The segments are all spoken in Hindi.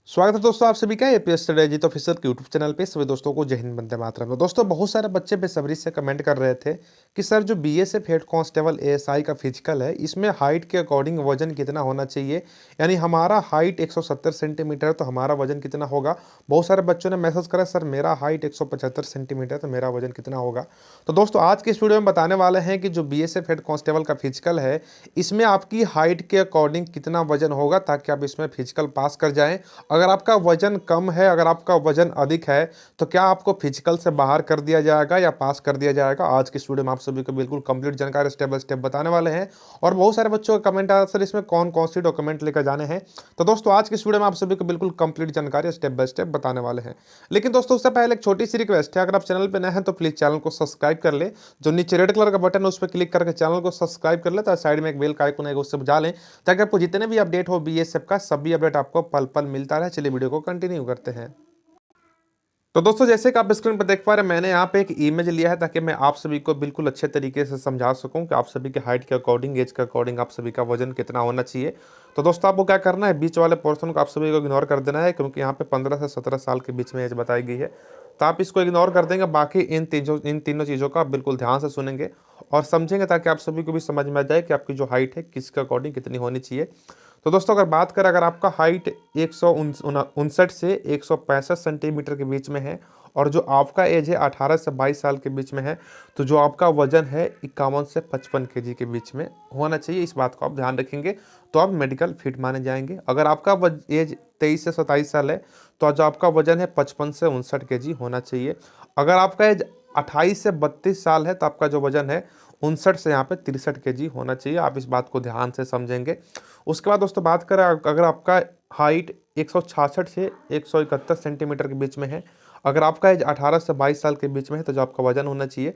स्वागत है दोस्तों आप सभी का एपीएस स्ट्रेटेजी ऑफिसर के यूट्यूब चैनल पे। सभी दोस्तों को जय हिंद, वंदे मातरम। दोस्तों बहुत सारे बच्चे बेसब्री से कमेंट कर रहे थे कि सर जो बीएसएफ हेड कांस्टेबल एएसआई का फिजिकल है इसमें हाइट के अकॉर्डिंग वजन कितना होना चाहिए, यानी हमारा हाइट 170 सेंटीमीटर तो हमारा वजन कितना होगा। बहुत सारे बच्चों ने मैसेज करा सर मेरा हाइट 175 सेंटीमीटर तो मेरा वजन कितना होगा। तो दोस्तों आज के इस वीडियो में बताने वाले हैं कि जो बीएसएफ हेड कांस्टेबल का फिजिकल है इसमें आपकी हाइट के अकॉर्डिंग कितना वजन होगा ताकि आप इसमें फिजिकल पास कर जाएं। अगर आपका वजन कम है, अगर आपका वजन अधिक है तो क्या आपको फिजिकल से बाहर कर दिया जाएगा या पास कर दिया जाएगा। आज की इस वीडियो में आप सभी को बिल्कुल कंप्लीट जानकारी स्टेप बाय स्टेप बताने वाले हैं। और बहुत सारे बच्चों का कमेंट आया सर इसमें कौन कौन सी डॉक्यूमेंट लेकर जाने हैं। तो दोस्तों आज की इस वीडियो में आप सभी को बिल्कुल कंप्लीट जानकारी स्टेप बाय स्टेप बताने वाले हैं। लेकिन दोस्तों उससे पहले एक छोटी सी रिक्वेस्ट है, अगर आप चैनल पर नए हैं तो प्लीज चैनल को सब्सक्राइब कर ले। जो नीचे रेड कलर का बटन है उस पर क्लिक करके चैनल को सब्सक्राइब कर ले, तो साइड में एक बेल का आइकन है उससे बजा लें ताकि आपको जितने भी अपडेट हो बीएसएफ का सभी अपडेट आपको पल पल मिलता रहे। चलिए वीडियो को कंटिन्यू करते हैं। तो दोस्तों जैसे कि आप स्क्रीन पर देख पा रहे हैं मैंने यहाँ पे एक इमेज लिया है ताकि मैं आप सभी को बिल्कुल अच्छे तरीके से समझा सकूं कि आप सभी के हाइट के अकॉर्डिंग, एज के अकॉर्डिंग आप सभी का वजन कितना होना चाहिए। तो दोस्तों आपको क्या करना है, बीच वाले पोर्शन को आप सभी को इग्नोर कर देना है क्योंकि यहाँ पे 15 से 17 साल के बीच में एज बताई गई है। तो आप इसको इग्नोर कर देंगे, बाकी इन तीनों चीज़ों का आप बिल्कुल ध्यान से सुनेंगे और समझेंगे ताकि आप सभी को भी समझ में आ जाए कि आपकी जो हाइट है किसके अकॉर्डिंग कितनी होनी चाहिए। तो दोस्तों अगर बात करें, अगर आपका हाइट 159 से 165 सेंटीमीटर के बीच में है और जो आपका एज है 18 से 22 साल के बीच में है, तो जो आपका वजन है 51 से 55 केजी के बीच में होना चाहिए। इस बात को आप ध्यान रखेंगे तो आप मेडिकल फिट माने जाएंगे। अगर आपका एज 23 से 27 साल है तो जो आपका वजन है 55 से 59 केजी होना चाहिए। अगर आपका एज 28 से 32 साल है तो आपका जो वजन है 59 से यहाँ पे 63 केजी होना चाहिए। आप इस बात को ध्यान से समझेंगे। उसके बाद दोस्तों बात करें, अगर आपका हाइट 166 से 171 सेंटीमीटर के बीच में है, अगर आपका एज 18 से 22 साल के बीच में है तो जो आपका वजन होना चाहिए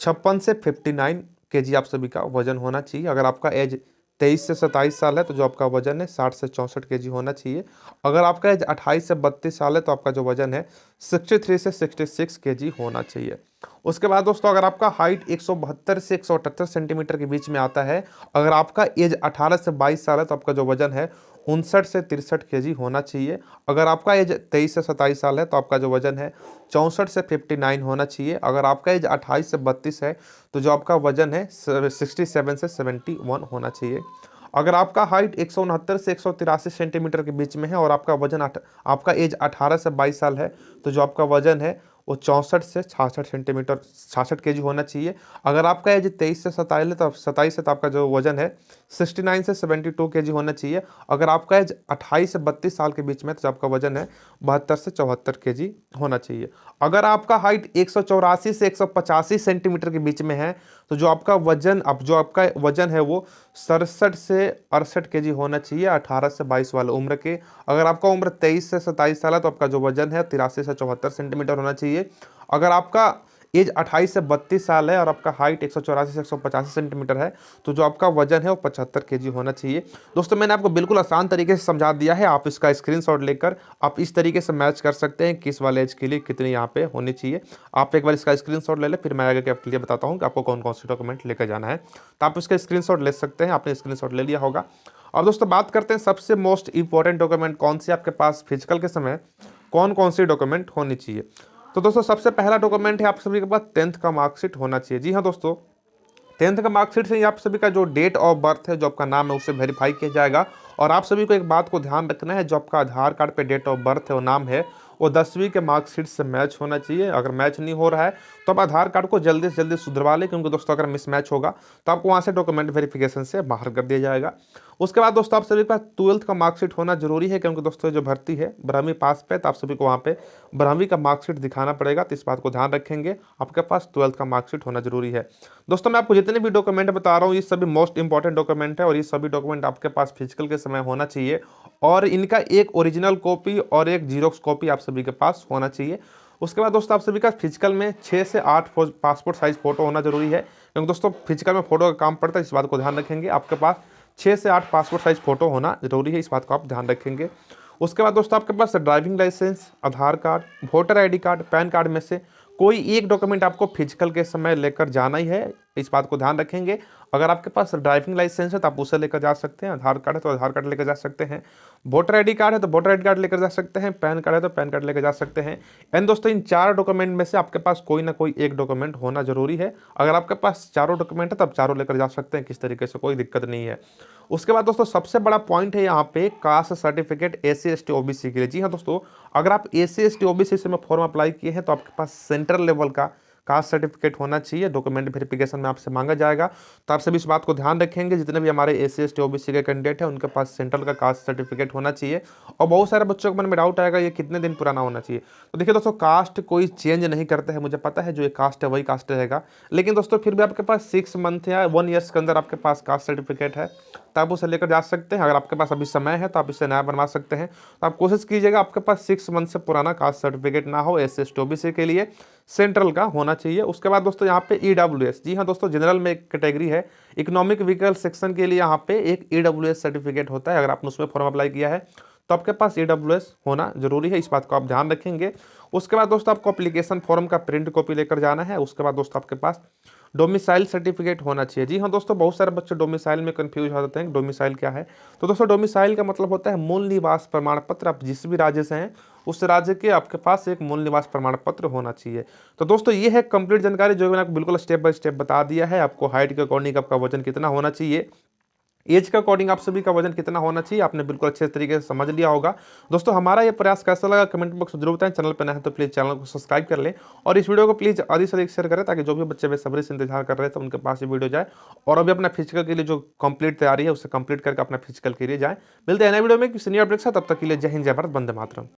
56 से 59 केजी आप सभी का वजन होना चाहिए। अगर आपका एज 23 से 27 साल है तो जो आपका वजन है 60 से 64 केजी होना चाहिए। अगर आपका एज 28 से 32 साल है तो आपका जो वजन है 63 से 66 केजी होना चाहिए। उसके बाद दोस्तों अगर आपका हाइट 172 से 178 सेंटीमीटर के बीच में आता है, अगर आपका एज 18 से 22 साल है तो आपका जो वजन है 59 से 63 केजी होना चाहिए। अगर आपका एज 23 से 27 साल है तो आपका जो वजन है 64 से 59 होना चाहिए। अगर आपका एज 28 से 32 है तो जो आपका वजन है 67 से 71 होना चाहिए। अगर आपका हाइट 169 से 183 सेंटीमीटर के बीच में है और आपका वजन आपका एज 18 से 22 साल है तो जो आपका वजन है वो 64 से 66 सेंटीमीटर 66 केजी होना चाहिए। अगर आपका एज 23 से 27 है तो आपका जो वजन है 69 से 72 केजी होना चाहिए। अगर आपका एज 28 से 32 साल के बीच में तो आपका वजन है 72 से 74 केजी होना चाहिए। अगर आपका हाइट 184 से 185 सेंटीमीटर के बीच में है तो जो आपका वजन है वो 67 से 68 केजी होना चाहिए 18 से 22 वाले उम्र के। अगर आपका उम्र 23 से 27 साल है तो आपका जो वजन है 83 से 74 सेंटीमीटर होना चाहिए। अगर आपका एज 28 से 32 साल है और आपका हाइट 184 से 185 सेंटीमीटर है तो जो आपका वजन है वो 75 केजी होना चाहिए। दोस्तों मैंने आपको बिल्कुल आसान तरीके से समझा दिया है, आप इसका स्क्रीनशॉट लेकर आप इस तरीके से मैच कर सकते हैं किस वाले एज के लिए कितनी यहाँ पे होनी चाहिए। आप एक बार इसका स्क्रीनशॉट ले लें, फिर मैं आगे आपके लिए बताता हूँ कि आपको कौन कौन से डॉक्यूमेंट लेकर जाना है। तो आप इसका स्क्रीनशॉट ले सकते हैं, आपने स्क्रीनशॉट ले लिया होगा। और दोस्तों बात करते हैं सबसे मोस्ट इंपॉर्टेंट डॉक्यूमेंट कौन सी आपके पास फिजिकल के समय कौन कौन सी डॉक्यूमेंट होनी चाहिए। तो दोस्तों सबसे पहला डॉक्यूमेंट है आप सभी के पास 10th का मार्कशीट होना चाहिए। जी हाँ दोस्तों, 10th का मार्कशीट से ही आप सभी का जो डेट ऑफ बर्थ है, जो आपका नाम है, उससे वेरीफाई किया जाएगा। और आप सभी को एक बात को ध्यान रखना है, जो आपका आधार कार्ड पे डेट ऑफ बर्थ है और नाम है वो 10वीं के मार्कशीट से मैच होना चाहिए। अगर मैच नहीं हो रहा है तो आप आधार कार्ड को जल्दी से जल्दी सुधरवा लें, क्योंकि दोस्तों अगर मिसमैच होगा तो आपको वहाँ से डॉक्यूमेंट वेरिफिकेशन से बाहर कर दिया जाएगा। उसके बाद दोस्तों आप सभी के पास 12th का मार्कशीट होना जरूरी है, क्योंकि दोस्तों जो भर्ती है 12वीं पास पे तो आप सभी को वहाँ पे 12वीं का मार्कशीट दिखाना पड़ेगा। तो इस बात को ध्यान रखेंगे, आपके पास 12th का मार्कशीट होना जरूरी है। दोस्तों मैं आपको जितने भी डॉक्यूमेंट बता रहा हूँ ये सभी मोस्ट इंपॉर्टेंट डॉक्यूमेंट है और ये सभी डॉक्यूमेंट आपके पास फिजिकल के समय होना चाहिए और इनका एक ओरिजिनल कॉपी और एक जीरोक्स कॉपी आप सभी के पास होना चाहिए। उसके बाद दोस्तों आप सभी का फिजिकल में 6 से 8 पासपोर्ट साइज फोटो होना जरूरी है, क्योंकि दोस्तों फिजिकल में फोटो का काम पड़ता है। इस बात को ध्यान रखेंगे, आपके पास 6 से 8 पासपोर्ट साइज फोटो होना जरूरी है, इस बात को आप ध्यान रखेंगे। उसके बाद दोस्तों आपके पास driving licence, Aadhaar card, voter ID card, PAN card में से कोई एक डॉक्यूमेंट आपको फिजिकल के समय लेकर जाना ही है। इस बात को ध्यान रखेंगे। अगर आपके पास ड्राइविंग लाइसेंस है तो आप उसे लेकर जा सकते हैं, आधार कार्ड है तो आधार कार्ड लेकर जा सकते हैं, वोटर आईडी कार्ड है तो वोटर आईडी कार्ड लेकर जा सकते हैं, पैन कार्ड है तो पैन कार्ड लेकर जा सकते हैं। एंड दोस्तों इन 4 डॉक्यूमेंट में से आपके पास कोई ना कोई एक डॉक्यूमेंट होना जरूरी है। अगर आपके पास चारों डॉक्यूमेंट है तो आप चारों लेकर जा सकते हैं, किस तरीके से कोई दिक्कत नहीं है। उसके बाद दोस्तों सबसे बड़ा पॉइंट है यहाँ पे caste certificate SC ST OBC के लिए। जी हाँ दोस्तों, अगर आप SC ST OBC से में फॉर्म अप्लाई किए हैं तो आपके पास सेंट्रल लेवल का कास्ट सर्टिफिकेट होना चाहिए। डॉक्यूमेंट वेरिफिकेशन में आपसे मांगा जाएगा, तो आप सभी इस बात को ध्यान रखेंगे। जितने भी हमारे SC ST OBC के कैंडिडेट हैं उनके पास सेंट्रल का कास्ट सर्टिफिकेट होना चाहिए। और बहुत सारे बच्चों के मन में डाउट आएगा ये कितने दिन पुराना होना चाहिए। तो देखिए दोस्तों, कास्ट कोई चेंज नहीं करते हैं, मुझे पता है जो ये कास्ट है वही कास्ट रहेगा। लेकिन दोस्तों फिर भी आपके पास 6 मंथ या 1 ईयर्स के अंदर आपके पास कास्ट सर्टिफिकेट है तो आप उसे लेकर जा सकते हैं। अगर आपके पास अभी समय है तो आप इसे नया बनवा सकते हैं। तो आप कोशिश कीजिएगा आपके पास 6 मंथ से पुराना कास्ट सर्टिफिकेट ना हो। SC ST OBC के लिए सेंट्रल का होना चाहिए। उसके बाद दोस्तों यहाँ पे EWS, जी हाँ दोस्तों, जनरल में एक कैटेगरी है, इकोनॉमिक व्हीकल सेक्शन के लिए यहाँ पे एक EWS सर्टिफिकेट होता है। अगर आपने उसमें फॉर्म अप्लाई किया है तो आपके पास EWS होना जरूरी है, इस बात को आप ध्यान रखेंगे। उसके बाद दोस्तों आपको एप्लीकेशन फॉर्म का प्रिंट कॉपी लेकर जाना है। उसके बाद दोस्तों आपके पास डोमिसाइल सर्टिफिकेट होना चाहिए। जी हाँ दोस्तों, बहुत सारे बच्चे डोमिसाइल में कंफ्यूज हो जाते हैं, डोमिसाइल क्या है। तो दोस्तों डोमिसाइल का मतलब होता है मूल निवास प्रमाण पत्र। आप जिस भी राज्य से हैं उस राज्य के आपके पास एक मूल निवास प्रमाण पत्र होना चाहिए। तो दोस्तों ये है कंप्लीट जानकारी जो मैंने आपको बिल्कुल स्टेप बाय स्टेप बता दिया है। आपको हाइट के अकॉर्डिंग आपका वजन कितना होना चाहिए, एज के अकॉर्डिंग आप सभी का वजन कितना होना चाहिए, आपने बिल्कुल अच्छे तरीके से समझ लिया होगा। दोस्तों हमारा ये प्रयास कैसा लगा कमेंट बॉक्स में जरूर बताएं। चैनल पर नए हैं तो प्लीज़ चैनल को सब्सक्राइब कर लें और इस वीडियो को प्लीज़ अधिक से अधिक शेयर करें ताकि जो भी बच्चे बेसब्री से इंतजार कर रहे थे उनके पास ये वीडियो जाए और अभी अपना फिजिकल के लिए जो कंप्लीट तैयारी है उसे कंप्लीट करके अपना फिजिकल के लिए जाए। मिलते हैं नए वीडियो में किसी नई अपडेट के साथ, तब तक के लिए जय हिंद, जय भारत, वंदे मातरम।